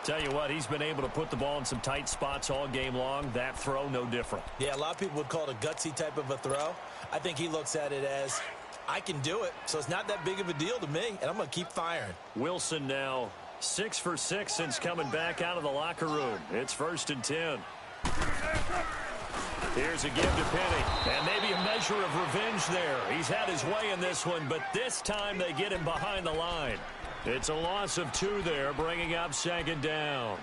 Speaker 3: Tell you what, he's been able to put the ball in some tight spots all game long. That throw, no different.
Speaker 4: Yeah, a lot of people would call it a gutsy type of a throw. I think he looks at it as, I can do it, so it's not that big of a deal to me, and I'm going to keep firing.
Speaker 3: Wilson now 6 for 6 since coming back out of the locker room. It's 1st and 10. Here's a give to Penny, and maybe a measure of revenge there. He's had his way in this one, but this time they get him behind the line. It's a loss of 2 there, bringing up 2nd down.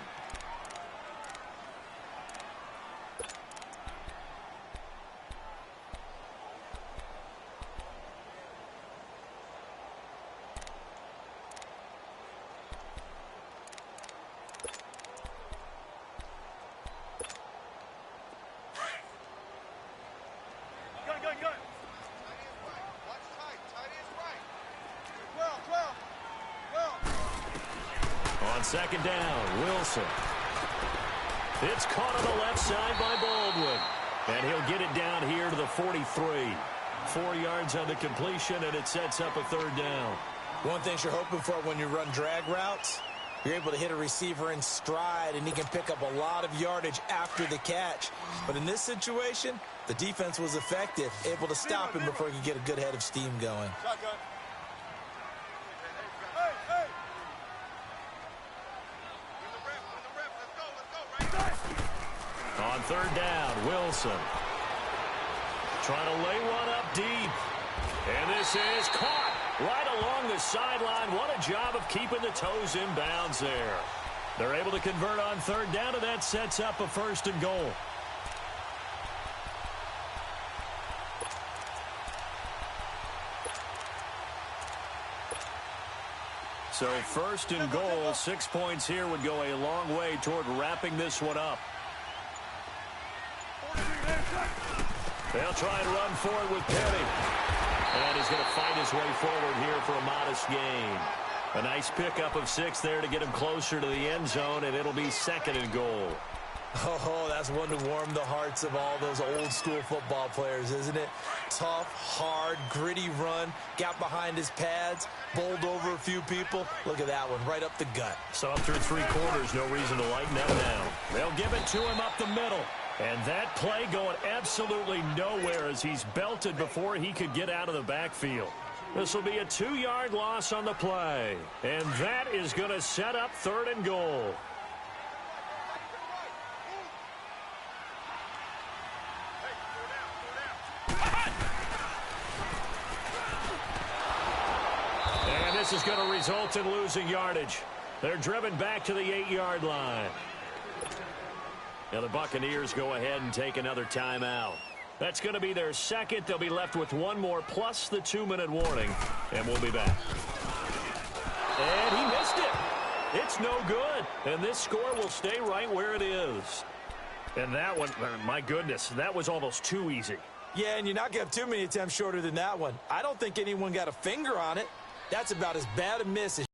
Speaker 5: Gun. Watch tight. Tight is right. 12.
Speaker 3: On 2nd down, Wilson. It's caught on the left side by Baldwin. And he'll get it down here to the 43. 4 yards on the completion, and it sets up a 3rd down.
Speaker 4: One thing you're hoping for when you run drag routes, you're able to hit a receiver in stride, and he can pick up a lot of yardage after the catch. But in this situation, the defense was effective, able to stop him before he could get a good head of steam going.
Speaker 5: Shotgun.
Speaker 3: On 3rd down, Wilson. Trying to lay one up deep. And this is caught right along the sideline. What a job of keeping the toes in bounds there. They're able to convert on 3rd down, and that sets up a 1st and goal. So 1st and goal, 6 points here would go a long way toward wrapping this one up. They'll try and run forward with Penny. And he's going to fight his way forward here for a modest gain. A nice pickup of 6 there to get him closer to the end zone, and it'll be 2nd and goal.
Speaker 4: Oh, that's one to warm the hearts of all those old-school football players, isn't it? Tough, hard, gritty run, got behind his pads, bowled over a few people. Look at that one, right up the gut.
Speaker 3: So up through 3 quarters, no reason to lighten that down. They'll give it to him up the middle. And that play going absolutely nowhere as he's belted before he could get out of the backfield. This will be a 2-yard loss on the play. And that is going to set up 3rd and goal. And this is going to result in losing yardage. They're driven back to the 8-yard line. Now the Buccaneers go ahead and take another timeout. That's going to be their second. They'll be left with 1 more plus the 2-minute warning. And we'll be back. And he missed it. It's no good. And this score will stay right where it is. And that one, my goodness, that was almost too easy.
Speaker 4: Yeah, and you're not going to have too many attempts shorter than that one. I don't think anyone got a finger on it. That's about as bad a miss as...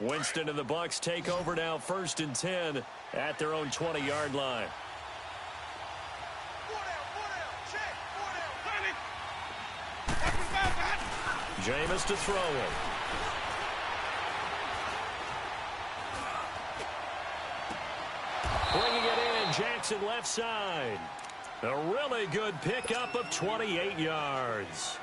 Speaker 3: Winston and the Bucs take over now, 1st and 10 at their own 20-yard line. Jameis to throw it. Bringing it in, Jackson left side. A really good pickup of 28 yards.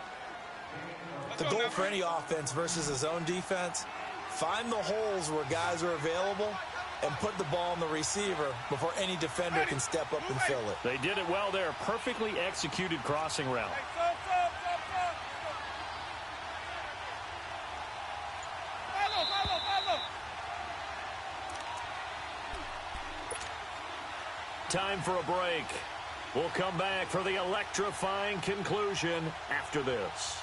Speaker 4: The goal for any offense versus his own defense, find the holes where guys are available and put the ball on the receiver before any defender can step up and fill it.
Speaker 3: They did it well there. Perfectly executed crossing route. Time for a break. We'll come back for the electrifying conclusion after this.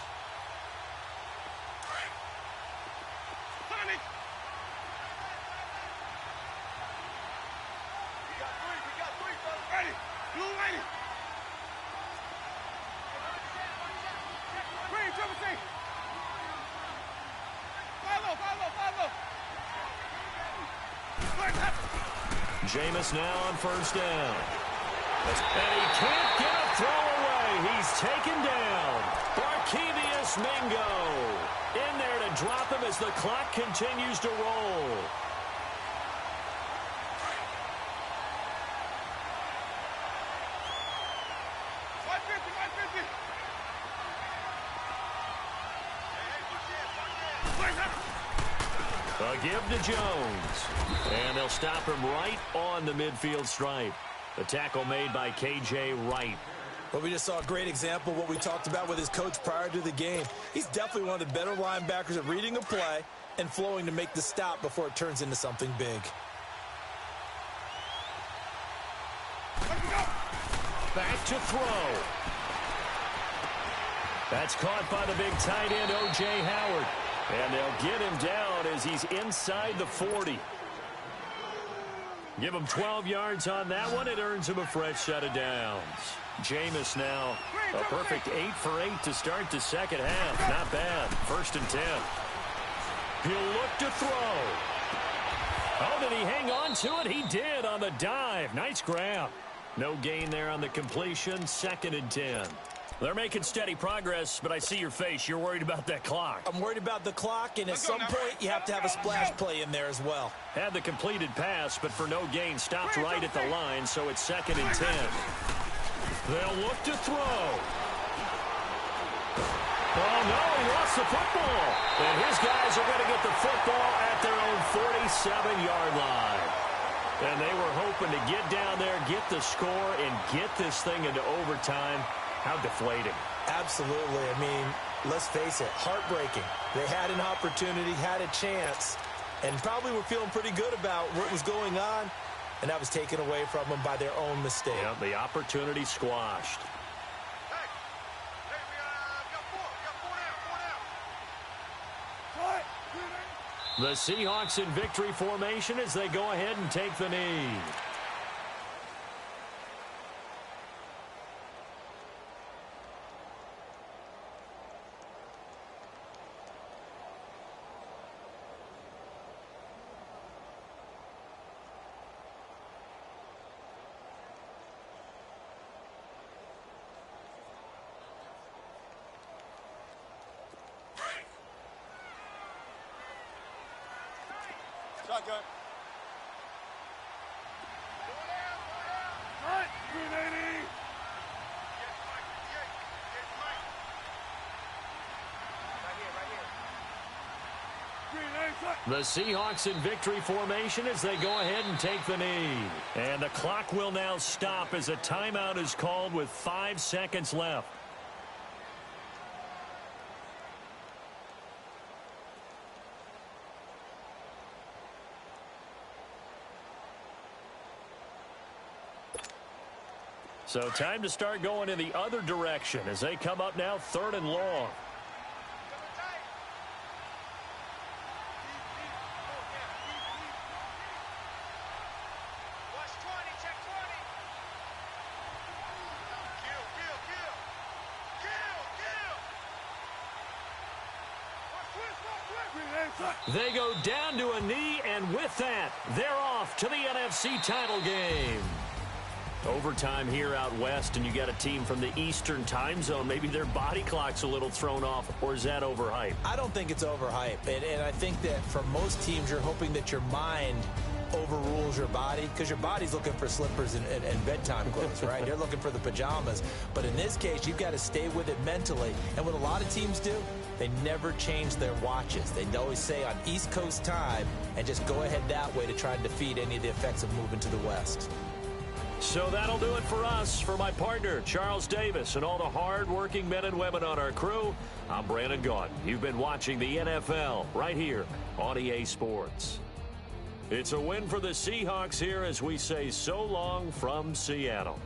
Speaker 3: Jameis now on 1st down. And he can't get a throw away. He's taken down. Barkevious Mingo in there to drop him as the clock continues to roll. A give to Jones. And they'll stop him right on the midfield stripe. The tackle made by K.J. Wright.
Speaker 4: Well, we just saw a great example of what we talked about with his coach prior to the game. He's definitely one of the better linebackers at reading a play and flowing to make the stop before it turns into something big.
Speaker 3: Back to throw. That's caught by the big tight end, O.J. Howard. And they'll get him down as he's inside the 40. Give him 12 yards on that one. It earns him a fresh set of downs. Jameis now a perfect 8 for 8 to start the second half. Not bad. 1st and 10. He'll look to throw. Oh, did he hang on to it? He did on the dive. Nice grab. No gain there on the completion. 2nd and 10. They're making steady progress, but I see your face. You're worried about that clock.
Speaker 4: I'm worried about the clock, and at some point, you have to have a splash play in there as well.
Speaker 3: Had the completed pass, but for no gain, stopped right at the line, so it's 2nd and 10. They'll look to throw. Oh, no, he lost the football. And his guys are going to get the football at their own 47-yard line. And they were hoping to get down there, get the score, and get this thing into overtime. How deflating.
Speaker 4: Absolutely. I mean, let's face it, heartbreaking. They had an opportunity, had a chance, and probably were feeling pretty good about what was going on, and that was taken away from them by their own mistake.
Speaker 3: Yeah, the opportunity squashed. The Seahawks in victory formation as they go ahead and take the knee.
Speaker 5: Shotgun.
Speaker 2: Right, 380.
Speaker 3: The Seahawks in victory formation as they go ahead and take the knee. And the clock will now stop as a timeout is called with 5 seconds left. So time to start going in the other direction as they come up now 3rd and long. They go down to a knee, and with that, they're off to the NFC title game. Overtime here out west, and you got a team from the Eastern time zone. Maybe their body clock's a little thrown off, or is that overhyped?
Speaker 4: I don't think it's overhyped, and I think that for most teams, you're hoping that your mind overrules your body, because your body's looking for slippers and bedtime clothes, right? You're looking for the pajamas. But in this case, you've got to stay with it mentally. And what a lot of teams do, they never change their watches. They always say on East Coast time and just go ahead that way to try and defeat any of the effects of moving to the West.
Speaker 3: So that'll do it for us. For my partner, Charles Davis, and all the hard-working men and women on our crew, I'm Brandon Gaudin. You've been watching the NFL right here on EA Sports. It's a win for the Seahawks here as we say so long from Seattle.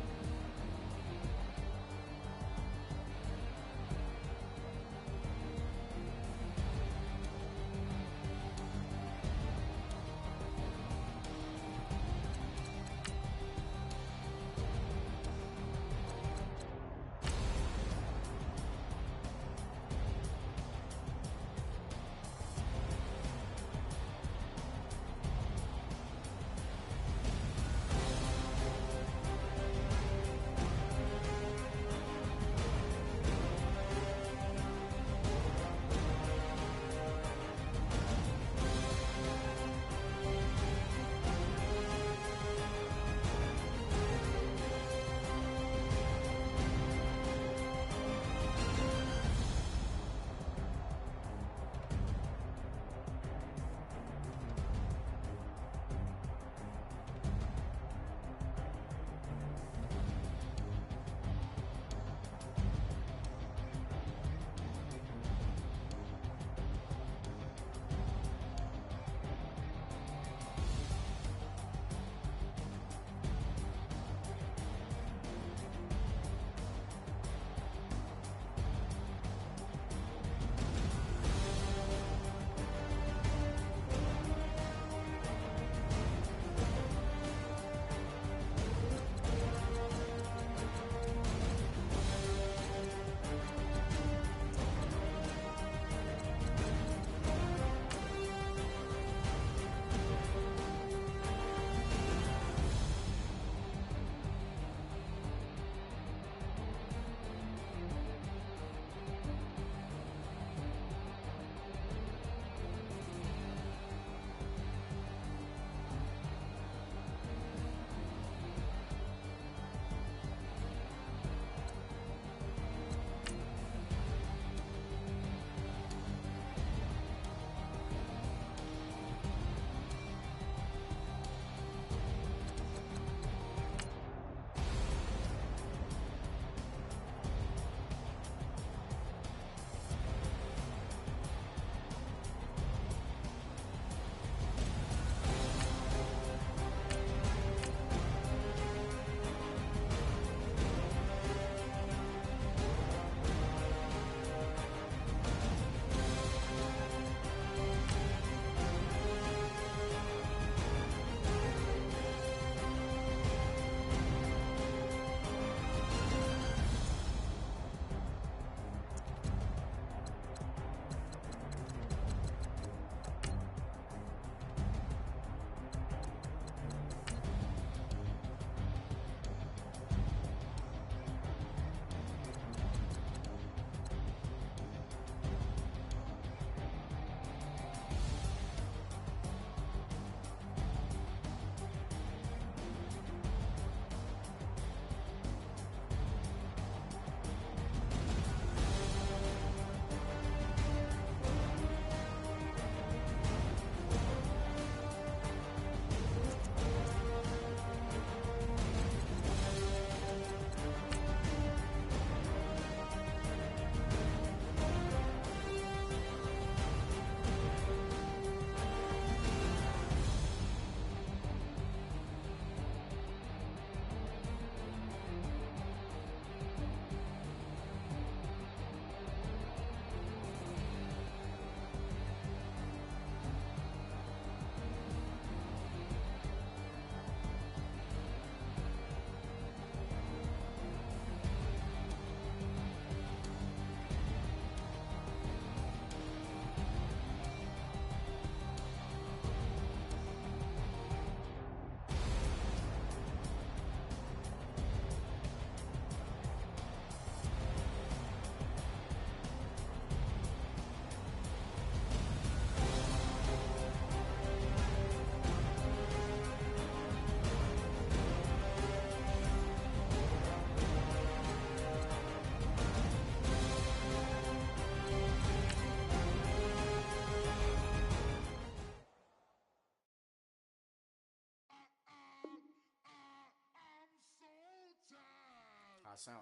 Speaker 7: sound.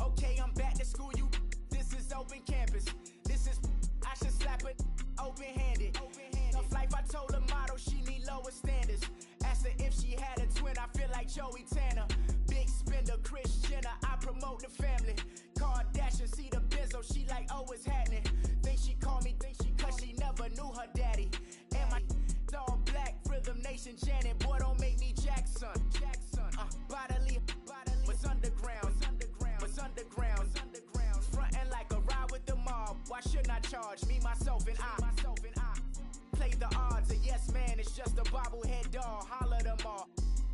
Speaker 8: Okay, I'm back to school, you. This is open campus. This is, I should slap it open-handed. Tough life, I told her motto, she need lower standards. Asked her if she had a twin, I feel like Joey Tanner. Big spender, Kris Jenner, I promote the family. Kardashian, see the benzo, she like, oh, it's happening. Think she called me, cause she never knew her daddy. And my all black, Rhythm Nation Janet, boy, don't make me Jackson. Bodily, was underground. Frontin' like a ride with the mob. Why shouldn't I charge me, myself, and I? Play the odds, a yes man is just a bobblehead doll. Holler them all.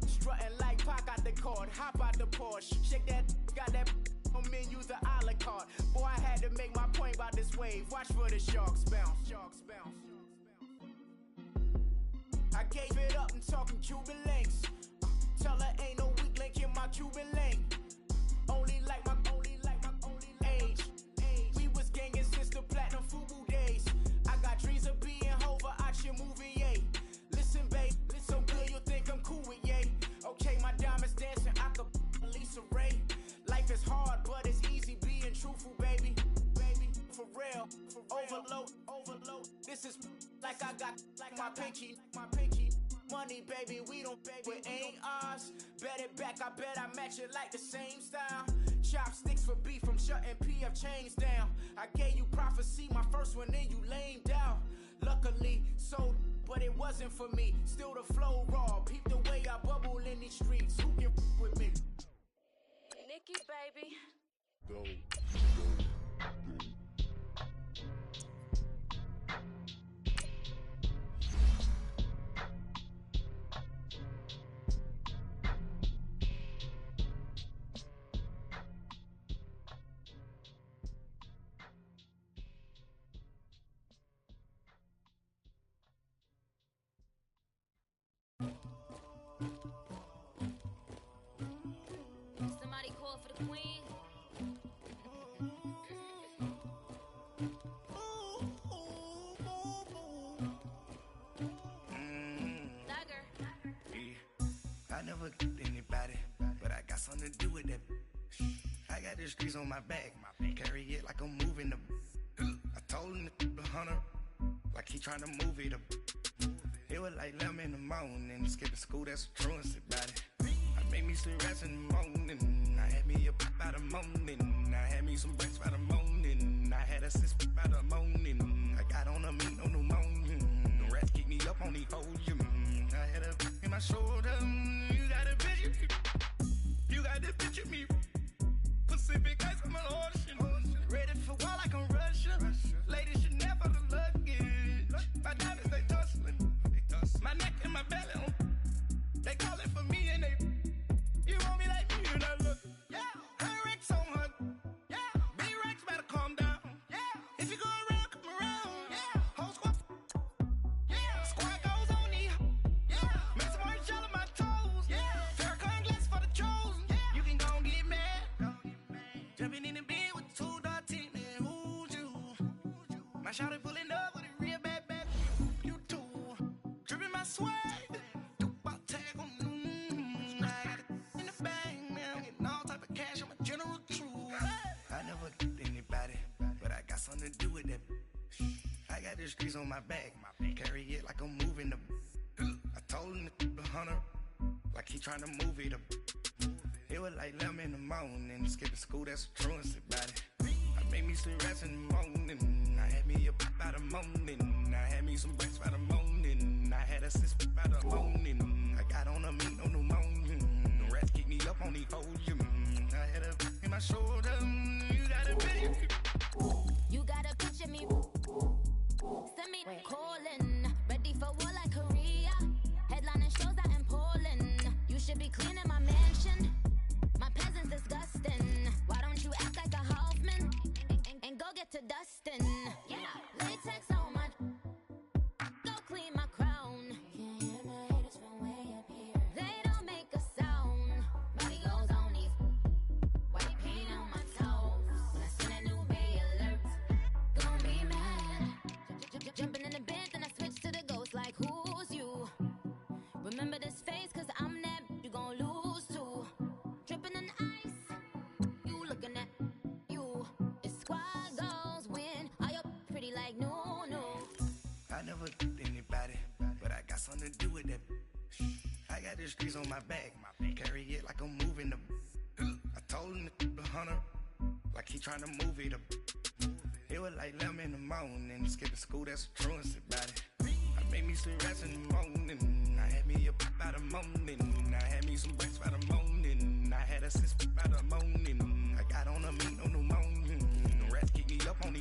Speaker 8: Strutting like Pac out the court, hop out the Porsche. Shake that, got that on menus, the a la carte. Boy, I had to make my point about this wave. Watch for the sharks bounce. I gave it up and talking Cuban links. Tell her ain't no weak link in my Cuban link. Only like my age. We was gangin' since the platinum FUBU days. I got dreams of being Hova out your movie, yay. Listen, babe, listen good, you think I'm cool with yay. Okay, my diamonds dancing, I could Lisa Ray. Life is hard, but it's easy being truthful, baby. For real, overload. This is like I got like my pinky. Money, baby, we don't pay, it ain't ours. Bet it back, I bet I match it like the same style. Chopsticks for beef from shutting PF chains down. I gave you prophecy, my first one, then you lamed out. Luckily, so, but it wasn't for me. Still the flow raw, peep the way I bubble in these streets. Who can with me?
Speaker 9: Nikki, baby.
Speaker 2: Go.
Speaker 9: Somebody call for the queen.
Speaker 1: I never get anybody, but I got something to do with that. I got the streets on my back, carry it like I'm moving the. I told him to the hunter, like he trying to move it up. It was like 11 in the morning, skipping school, that's a truancy about it. I made me some rats in the morning, I had me a pop by the morning, I had me some breaks by the morning, I had a sis by the morning, I got on a meat, no pneumonia, the rats keep me up on the podium, I had a in my shoulder, you got a picture, you got the picture me, Pacific ice, I'm an ocean, ready for war like I'm Russian, ladies should never the luggage, my diamonds they tussling, my neck and my belly on, they calling for me and they, you want me like me and I look, yeah, her Rex on her, yeah, B-Rex better calm down, yeah, if you go around, come around, yeah, whole squad, yeah, squad goes on me, yeah, make some orange gel on my toes, yeah, Farrakhan glass for the chosen, yeah, you can go and get mad, jumping in the bed with 2 dark teeth, man, who's you, my shawty pulling up with a real bad, you too, dripping my swag, Dupac tag on, I got it in the bag, man, getting all type of cash, I'm a general true, I never get anybody, but I got something to do with that, I got the streets on my back, carry it like I'm moving the, I told him to the hunter, like he trying to move it up, it was like 11 in the morning, skipping school, that's a truancy about it, I made me some rats in the morning, I had me a pop by the morning, I had me some breaks by the morning, I had a sis by the morning, I got on a meat, no pneumonia, the rats keep me up on the podium, I had a in my shoulder, you got a picture,
Speaker 9: You got a picture me. Send me calling. Ready for war like Korea. Headlining shows out in Poland. You should be cleaning my mansion. My peasants disgusting. Why don't you act like a Hoffman and go get to dustin'? Yeah, latex on my. Go clean my crown. Can't hear my haters from way up here. They don't make a sound. Body goes on these.
Speaker 7: to do with that. I got the streets on my back. Carry it like I'm moving the. I told him the hunter, like he trying to move it up. It was like 11 in the morning. Skipping school, that's a truancy about it. I made me some rats in the morning. I had me a pop by the morning. I had me some breaks by the morning. I had a sis by the morning. I got on a meat on the morning. The rats keep me up on the